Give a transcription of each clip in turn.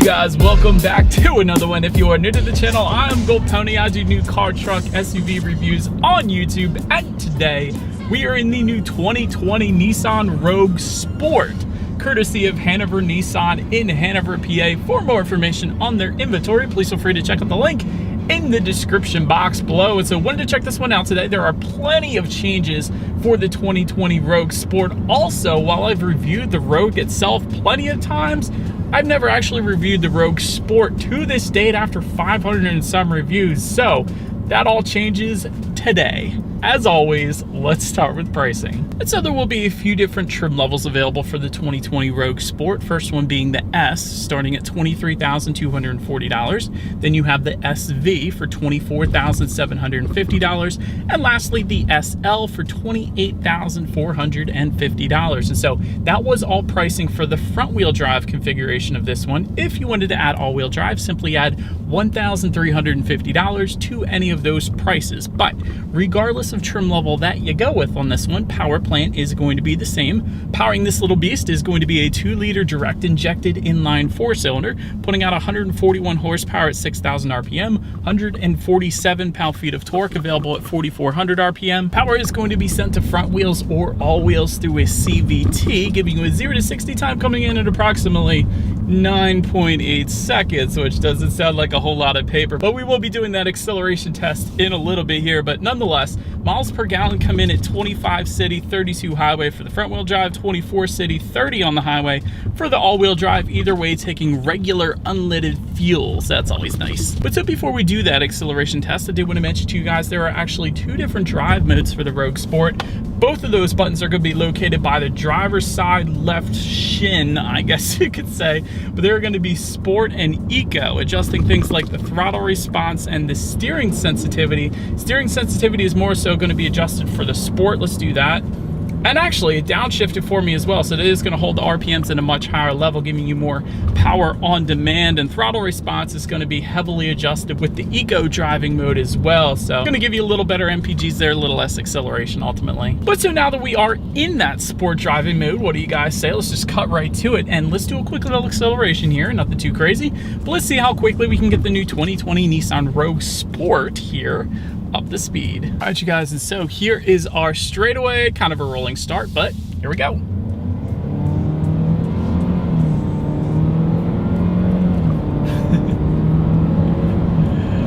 guys, welcome back to another one. If you are new to the channel, I'm Gulp Tony. I do new car, truck, SUV reviews on YouTube, and today we are in the new 2020 Nissan Rogue Sport, courtesy of Hanover Nissan in Hanover, PA. For more information on their inventory, please feel free to check out the link in the description box below. And so wanted to check this one out today. There are plenty of changes for the 2020 Rogue Sport. Also, while I've reviewed the Rogue itself plenty of times, I've never actually reviewed the Rogue Sport to this date after 500 and some reviews. So that all changes today. As always, let's start with pricing. And so there will be a few different trim levels available for the 2020 Rogue Sport. First one being the S, starting at $23,240. Then you have the SV for $24,750. And lastly, the SL for $28,450. And so that was all pricing for the front wheel drive configuration of this one. If you wanted to add all-wheel drive, simply add $1,350 to any of those prices. But regardless of trim level that you go with on this one, power plant is going to be the same. Powering this little beast is going to be a 2-liter direct injected inline 4-cylinder, putting out 141 horsepower at 6,000 RPM, 147 pound-feet of torque available at 4,400 RPM. Power is going to be sent to front wheels or all wheels through a CVT, giving you a 0 to 60 time coming in at approximately 9.8 seconds, which doesn't sound like a whole lot of paper, but we will be doing that acceleration test in a little bit here. But nonetheless, miles per gallon come in at 25 city, 32 highway for the front wheel drive, 24 city, 30 on the highway for the all-wheel drive, either way taking regular unleaded fuels. That's always nice. But so before we do that acceleration test, I did want to mention to you guys there are actually 2 different drive modes for the Rogue Sport. Both of those buttons are going to be located by the driver's side left shin, I guess you could say, but they're going to be Sport and Eco, adjusting things like the throttle response and the steering sensitivity. Steering sensitivity is more so going to be adjusted for the Sport. Let's do that. And actually, it downshifted for me as well, so it is going to hold the RPMs at a much higher level, giving you more power on demand. And throttle response is going to be heavily adjusted with the Eco driving mode as well. So going to give you a little better MPGs there, a little less acceleration ultimately. But so now that we are in that sport driving mode, what do you guys say? Let's just cut right to it, and let's do a quick little acceleration here. Nothing too crazy, but let's see how quickly we can get the new 2020 Nissan Rogue Sport here up the speed. All right, you guys, and so here is our straightaway, kind of a rolling start, but here we go.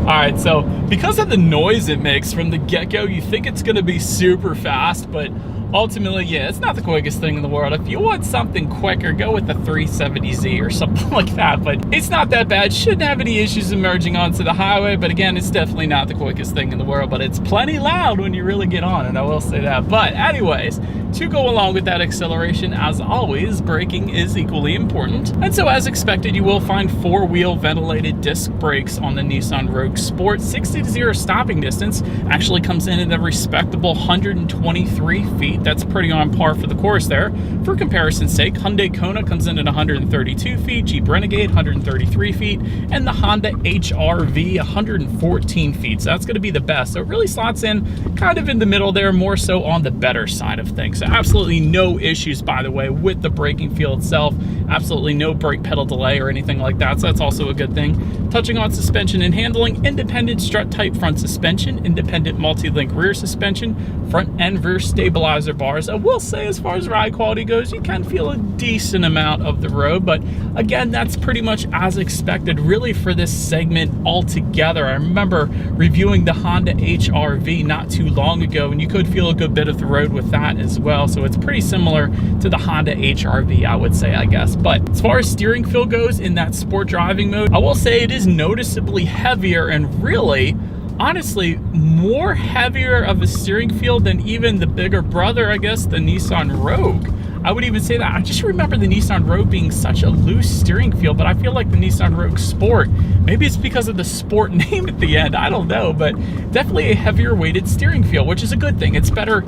All right, so because of the noise it makes from the get-go, you think it's gonna be super fast, but ultimately, yeah, it's not the quickest thing in the world. If you want something quicker, go with the 370Z or something like that, but it's not that bad. Shouldn't have any issues emerging onto the highway, but again, it's definitely not the quickest thing in the world, but it's plenty loud when you really get on it, I will say that. But anyways, to go along with that acceleration, as always, braking is equally important. And so as expected, you will find 4-wheel ventilated disc brakes on the Nissan Rogue Sport. 60 to 0 stopping distance actually comes in at a respectable 123 feet. That's pretty on par for the course there. For comparison's sake, Hyundai Kona comes in at 132 feet, Jeep Renegade 133 feet, and the Honda HR-V 114 feet. So that's going to be the best. So it really slots in kind of in the middle there, more so on the better side of things. So absolutely no issues, by the way, with the braking feel itself. Absolutely no brake pedal delay or anything like that. So that's also a good thing. Touching on suspension and handling, independent strut type front suspension, independent multi-link rear suspension, front and rear stabilizer bars. I will say, as far as ride quality goes, you can feel a decent amount of the road, but again, that's pretty much as expected really for this segment altogether. I remember reviewing the Honda HR-V not too long ago, and you could feel a good bit of the road with that as well. So it's pretty similar to the Honda HR-V, I would say, I guess. But as far as steering feel goes in that sport driving mode, I will say it is noticeably heavier, and really, honestly, more heavier of a steering feel than even the bigger brother, I guess, the Nissan Rogue. I would even say that. I just remember the Nissan Rogue being such a loose steering feel, but I feel like the Nissan Rogue Sport, maybe it's because of the Sport name at the end, I don't know, but definitely a heavier weighted steering feel, which is a good thing. It's better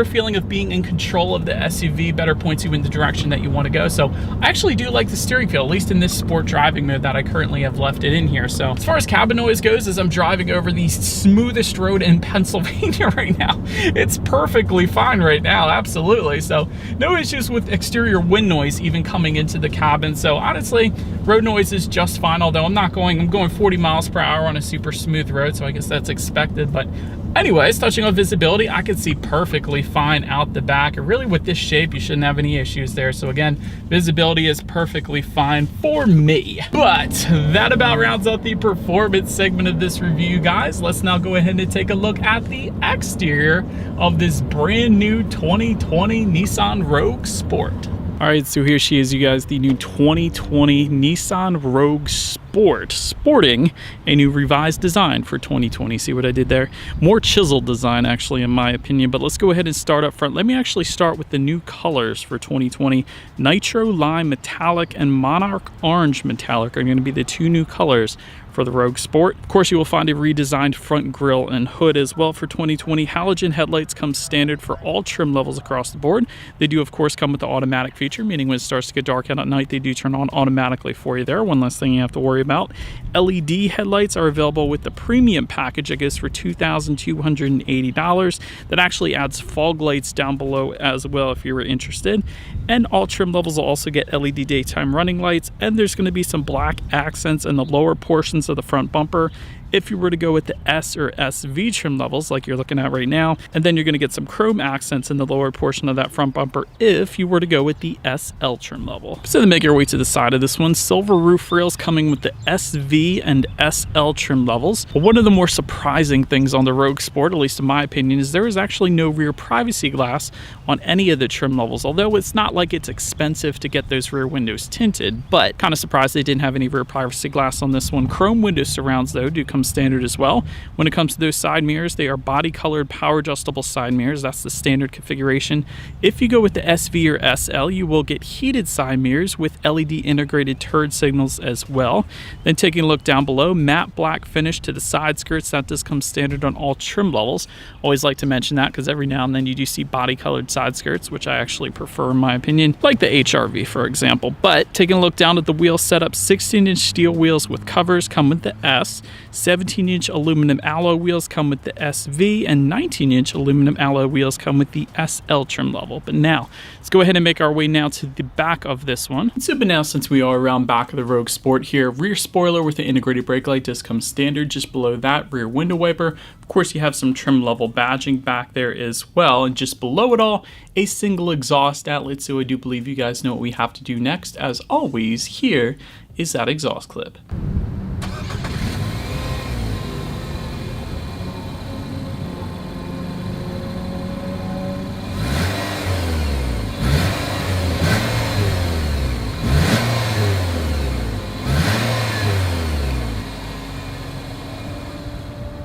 feeling of being in control of the SUV, better points you in the direction that you want to go. So I actually do like the steering feel, at least in this sport driving mode that I currently have left it in here. So as far as cabin noise goes, as I'm driving over the smoothest road in Pennsylvania right now, it's perfectly fine right now, absolutely. So no issues issues with exterior wind noise even coming into the cabin. So honestly, road noise is just fine, although I'm going 40 miles per hour on a super smooth road, so I guess that's expected. But anyways, touching on visibility, I can see perfectly fine out the back. And really with this shape, you shouldn't have any issues there. So again, visibility is perfectly fine for me. But that about rounds out the performance segment of this review, guys. Let's now go ahead and take a look at the exterior of this brand new 2020 Nissan Rogue Sport. All right, so here she is, you guys, the new 2020 Nissan Rogue Sport, sporting a new revised design for 2020. See what I did there? More chiseled design, actually, in my opinion. But let's go ahead and start up front. Let me actually start with the new colors for 2020. Nitro Lime Metallic and Monarch Orange Metallic are going to be the two new colors for the Rogue Sport. Of course, you will find a redesigned front grille and hood as well for 2020. Halogen headlights come standard for all trim levels across the board. They do, of course, come with the automatic feature, meaning when it starts to get dark out at night, they do turn on automatically for you there. One less thing you have to worry about. LED headlights are available with the premium package, I guess, for $2,280. That actually adds fog lights down below as well if you were interested. And all trim levels will also get LED daytime running lights, and there's going to be some black accents in the lower portions of the front bumper if you were to go with the S or SV trim levels like you're looking at right now. And then you're going to get some chrome accents in the lower portion of that front bumper if you were to go with the SL trim level. So to make your way to the side of this one, silver roof rails coming with the SV and SL trim levels. But one of the more surprising things on the Rogue Sport, at least in my opinion, is there is actually no rear privacy glass on any of the trim levels. Although it's not like it's expensive to get those rear windows tinted, but kind of surprised they didn't have any rear privacy glass on this one. Chrome window surrounds, though, do come standard as well. When it comes to those side mirrors, they are body colored power adjustable side mirrors. That's the standard configuration. If you go with the SV or SL, you will get heated side mirrors with LED integrated turn signals as well. Then taking a look down below, matte black finish to the side skirts. That does come standard on all trim levels. Always like to mention that because every now and then you do see body colored side skirts, which I actually prefer in my opinion, like the HRV for example. But taking a look down at the wheel setup, 16-inch steel wheels with covers come with the S, 17-inch aluminum alloy wheels come with the SV, and 19-inch aluminum alloy wheels come with the SL trim level. But now, let's go ahead and make our way now to the back of this one. So, but now since we are around back of the Rogue Sport here, rear spoiler with the integrated brake light does come standard. Just below that, rear window wiper. Of course, you have some trim level badging back there as well. And just below it all, a single exhaust outlet. So I do believe you guys know what we have to do next. As always, here is that exhaust clip.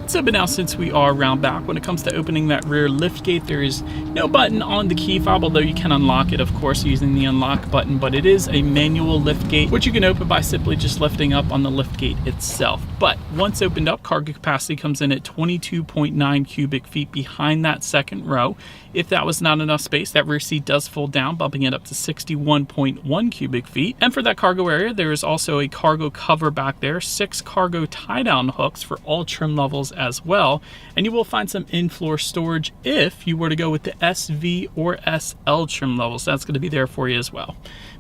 So, but now since we are around back, when it comes to opening that rear lift gate, there is no button on the key fob, although you can unlock it, of course, using the unlock button, but it is a manual lift gate, which you can open by simply just lifting up on the lift gate itself. But once opened up, cargo capacity comes in at 22.9 cubic feet behind that second row. If that was not enough space, that rear seat does fold down, bumping it up to 61.1 cubic feet. And for that cargo area, there is also a cargo cover back there, 6 cargo tie-down hooks for all trim levels as well. And you will find some in-floor storage if you were to go with the SV or SL trim levels. That's going to be there for you as well.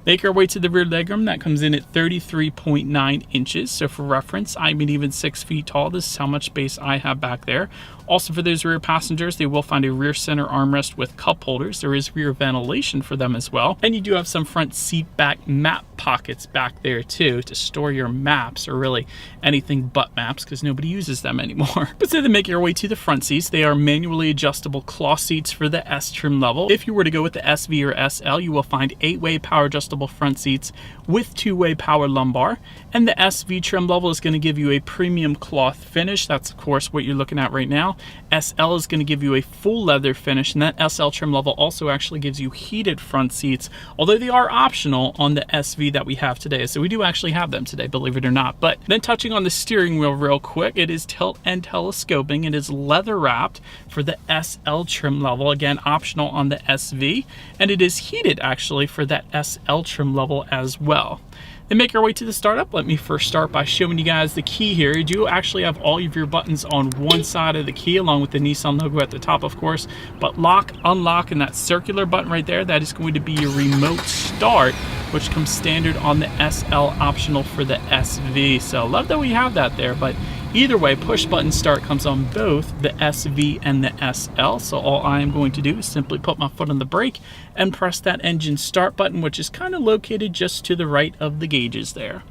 Make our way to the rear legroom. That comes in at 33.9 inches. So for reference, I'm even 6 feet tall. This is how much space I have back there. Also for those rear passengers, they will find a rear center armrest with cup holders. There is rear ventilation for them as well. And you do have some front seat back map pockets back there too to store your maps, or really anything but maps because nobody uses them anymore. But so to make your way to the front seats, they are manually adjustable cloth seats for the S trim level. If you were to go with the SV or SL, you will find 8-way power adjustable front seats with 2-way power lumbar. And the SV trim level is going to give you a premium cloth finish. That's of course what you're looking at right now. SL is going to give you a full leather finish, and that SL trim level also actually gives you heated front seats, although they are optional on the SV that we have today. So we do actually have them today, believe it or not. But then touching on the steering wheel real quick, it is tilt and telescoping. It is leather wrapped for the SL trim level, again optional on the SV, and it is heated actually for that SL trim level as well. And make our way to the startup. Let me first start by showing you guys the key here. You do actually have all of your buttons on one side of the key, along with the Nissan logo at the top, of course. But lock, unlock, and that circular button right there, that is going to be your remote start, which comes standard on the SL, optional for the SV. So love that we have that there, but either way, push button start comes on both the SV and the SL. So all I am going to do is simply put my foot on the brake and press that engine start button, which is kind of located just to the right of the gauges there.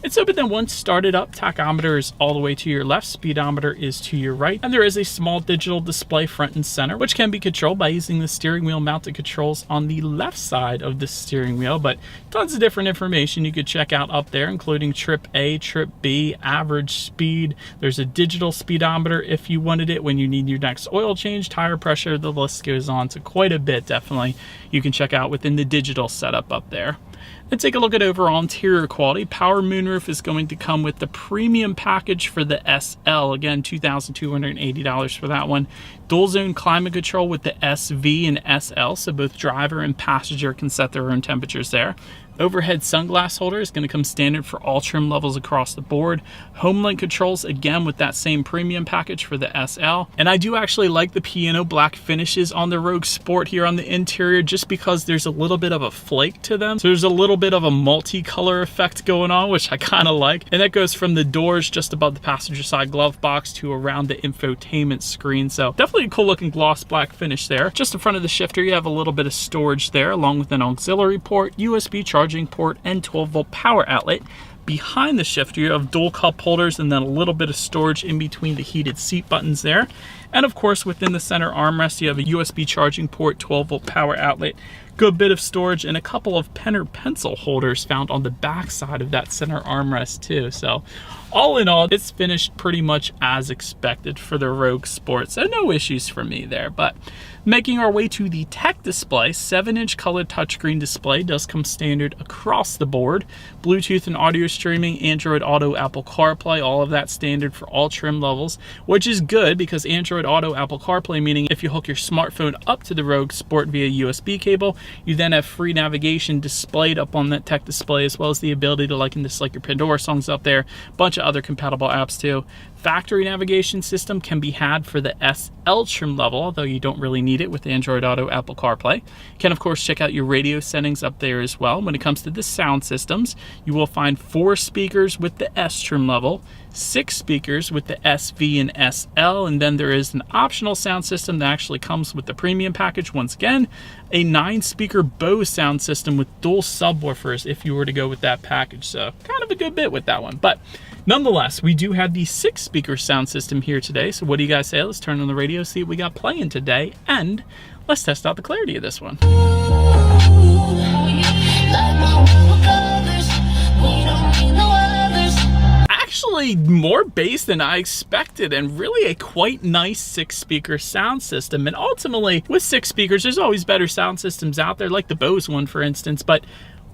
And so, but then once started up, tachometer is all the way to your left, speedometer is to your right, and there is a small digital display front and center, which can be controlled by using the steering wheel mounted controls on the left side of the steering wheel. But tons of different information you could check out up there, including trip A, trip B, average speed. There's a digital speedometer if you wanted it when you need your next oil change, tire pressure, the list goes on to quite a bit, definitely. You can check out within the digital setup up there. Let's take a look at overall interior quality. Power moonroof is going to come with the premium package for the SL. Again, $2,280 for that one. Dual zone climate control with the SV and SL, so both driver and passenger can set their own temperatures there. Overhead sunglass holder is going to come standard for all trim levels across the board. Homelink controls, again, with that same premium package for the SL. And I do actually like the piano black finishes on the Rogue Sport here on the interior, just because there's a little bit of a flake to them. So there's a little bit of a multicolor effect going on, which I kind of like. And that goes from the doors just above the passenger side glove box to around the infotainment screen. So definitely a cool looking gloss black finish there. Just in front of the shifter, you have a little bit of storage there, along with an auxiliary port, USB charging port, and 12-volt power outlet. Behind the shifter, you have dual cup holders and then a little bit of storage in between the heated seat buttons there. And of course, within the center armrest, you have a USB charging port, 12-volt power outlet, good bit of storage, and a couple of pen or pencil holders found on the back side of that center armrest too. So all in all, it's finished pretty much as expected for the Rogue Sport, so no issues for me there. But making our way to the tech display, 7-inch colored touchscreen display does come standard across the board. Bluetooth and audio streaming, Android Auto, Apple CarPlay, all of that standard for all trim levels, which is good because Android Auto, Apple CarPlay, meaning if you hook your smartphone up to the Rogue Sport via USB cable, you then have free navigation displayed up on that tech display, as well as the ability to select your Pandora songs up there, bunch of other compatible apps too. Factory navigation system can be had for the SL trim level, although you don't really need it with Android Auto, Apple CarPlay. You can, of course, check out your radio settings up there as well. When it comes to the sound systems, you will find 4 speakers with the S trim level, 6 speakers with the SV and SL, and then there is an optional sound system that actually comes with the premium package. Once again, a 9-speaker Bose sound system with dual subwoofers if you were to go with that package. So kind of a good bit with that one. But nonetheless, we do have the 6-speaker sound system here today. So what do you guys say? Let's turn on the radio, see what we got playing today, and let's test out the clarity of this one. Actually more bass than I expected, and really a quite nice 6-speaker sound system. And ultimately, with 6 speakers, there's always better sound systems out there, like the Bose one, for instance, but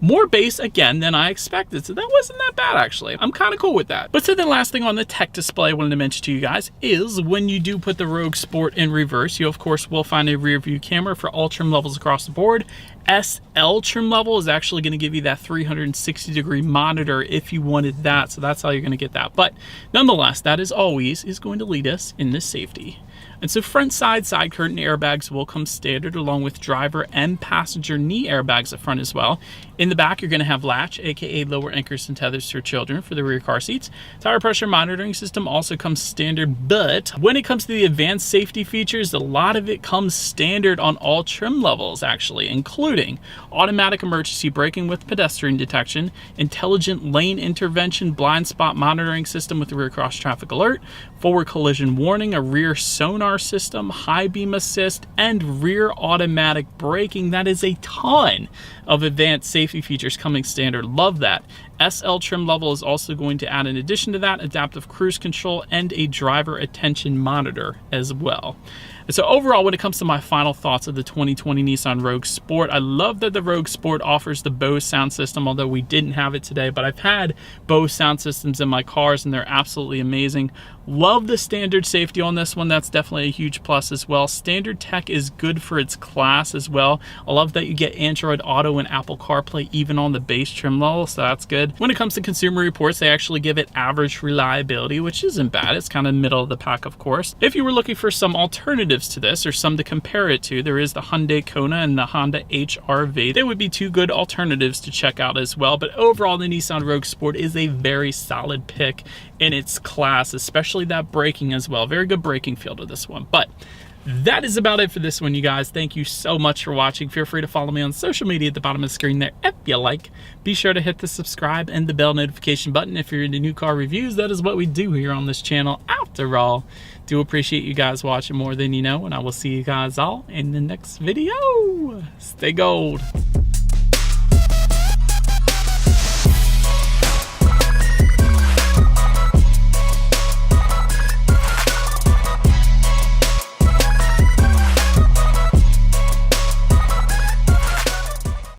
more bass again than I expected, so that wasn't that bad actually. I'm kind of cool with that. But so the last thing on the tech display I wanted to mention to you guys is when you do put the Rogue Sport in reverse, you of course will find a rear view camera for all trim levels across the board. SL trim level is actually going to give you that 360-degree monitor if you wanted that, so that's how you're going to get that. But nonetheless, that as always is going to lead us into safety. And so front side curtain airbags will come standard, along with driver and passenger knee airbags up front as well. In the back, you're going to have latch, aka lower anchors and tethers for children for the rear car seats. Tire pressure monitoring system also comes standard, but when it comes to the advanced safety features, a lot of it comes standard on all trim levels actually, including automatic emergency braking with pedestrian detection, intelligent lane intervention, blind spot monitoring system with rear cross traffic alert, forward collision warning, a rear sonar system, high beam assist, and rear automatic braking. That is a ton of advanced safety features coming standard. Love that. SL trim level is also going to add, in addition to that, adaptive cruise control and a driver attention monitor as well. And so overall, when it comes to my final thoughts of the 2020 Nissan Rogue Sport, I love that the Rogue Sport offers the Bose sound system, although we didn't have it today, but I've had Bose sound systems in my cars and they're absolutely amazing. Love the standard safety on this one. That's definitely a huge plus as well. Standard tech is good for its class as well. I love that you get Android Auto and Apple CarPlay even on the base trim level, so that's good. good. When it comes to Consumer Reports, they actually give it average reliability, which isn't bad. It's kind of middle of the pack, of course. If you were looking for some alternatives to this or some to compare it to, there is the Hyundai Kona and the Honda HR-V. They would be two good alternatives to check out as well. But overall, the Nissan Rogue Sport is a very solid pick in its class, especially that braking as well. Very good braking feel to this one. But that is about it for this one, you guys. Thank you so much for watching. Feel free to follow me on social media at the bottom of the screen there if you like. Be sure to hit the subscribe and the bell notification button if you're into new car reviews. That is what we do here on this channel after all. Do appreciate you guys watching more than you know, and I will see you guys all in the next video. Stay gold.